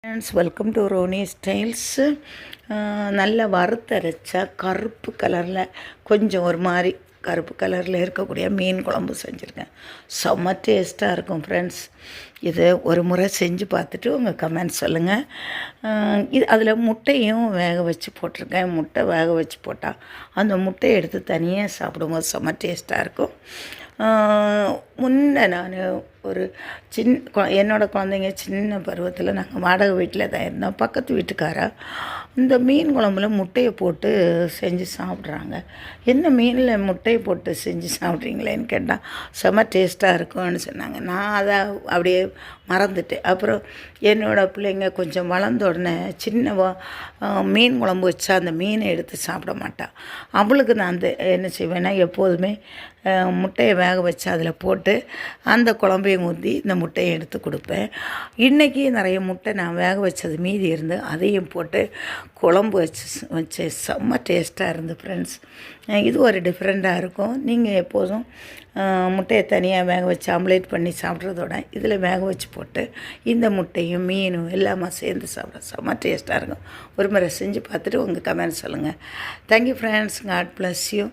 Friends, welcome to Ronnie Styles. நல்ல வறுத்தரைச்ச கருப்பு கலரில் கொஞ்சம் ஒரு மாதிரி கருப்பு கலரில் இருக்கக்கூடிய மீன் குழம்பு செஞ்சுருக்கேன். செம்ம டேஸ்ட்டாக இருக்கும் ஃப்ரெண்ட்ஸ். இது ஒரு முறை செஞ்சு பார்த்துட்டு உங்கள் கமெண்ட் சொல்லுங்கள். இது அதில் முட்டையும் வேக வச்சு போட்டிருக்கேன். முட்டை வேக வச்சு போட்டால் அந்த முட்டையை எடுத்து தனியாக சாப்பிடும்போது செம்ம டேஸ்ட்டாக இருக்கும். முன்ன நான் ஒரு என்னோடய குழந்தைங்க சின்ன பருவத்தில் நாங்கள் வாடகை வீட்டில் தான் இருந்தோம். பக்கத்து வீட்டுக்காரா இந்த மீன் குழம்புல முட்டையை போட்டு செஞ்சு சாப்பிட்றாங்க. என்ன மீனில் முட்டையை போட்டு செஞ்சு சாப்பிட்றீங்களேன்னு கேட்டால் செம்ம டேஸ்ட்டாக இருக்கும்னு சொன்னாங்க. நான் அதை அப்படியே மறந்துட்டேன். அப்புறம் என்னோடய பிள்ளைங்க கொஞ்சம் வளர்ந்த உடனே சின்ன மீன் குழம்பு வச்சா அந்த மீனை எடுத்து சாப்பிட மாட்டாள். அவளுக்கு நான் அந்த என்ன செய்வேன்னா எப்போதுமே முட்டையை வேக வச்சு அதில் போட்டு அந்த குழம்பையும் ஊற்றி இந்த முட்டையை எடுத்து கொடுப்பேன். இன்றைக்கி நிறைய முட்டை நான் வேக வச்சது மீதி இருந்து அதையும் போட்டு குழம்பு வச்சு செம்ம டேஸ்ட்டாக இருந்து ஃப்ரெண்ட்ஸ். இது ஒரு டிஃப்ரெண்ட்டாக இருக்கும். நீங்கள் எப்போதும் முட்டையை தனியாக வேக வச்சு ஆம்லேட் பண்ணி சாப்பிட்றதோட இதில் வேக வச்சு போட்டு இந்த முட்டையும் மீனும் எல்லாமே சேர்ந்து சாப்பிட செம்ம டேஸ்ட்டாக இருக்கும். ஒரு முறை செஞ்சு பார்த்துட்டு உங்கள் கமெண்ட் சொல்லுங்கள். Thank you friends. God bless you.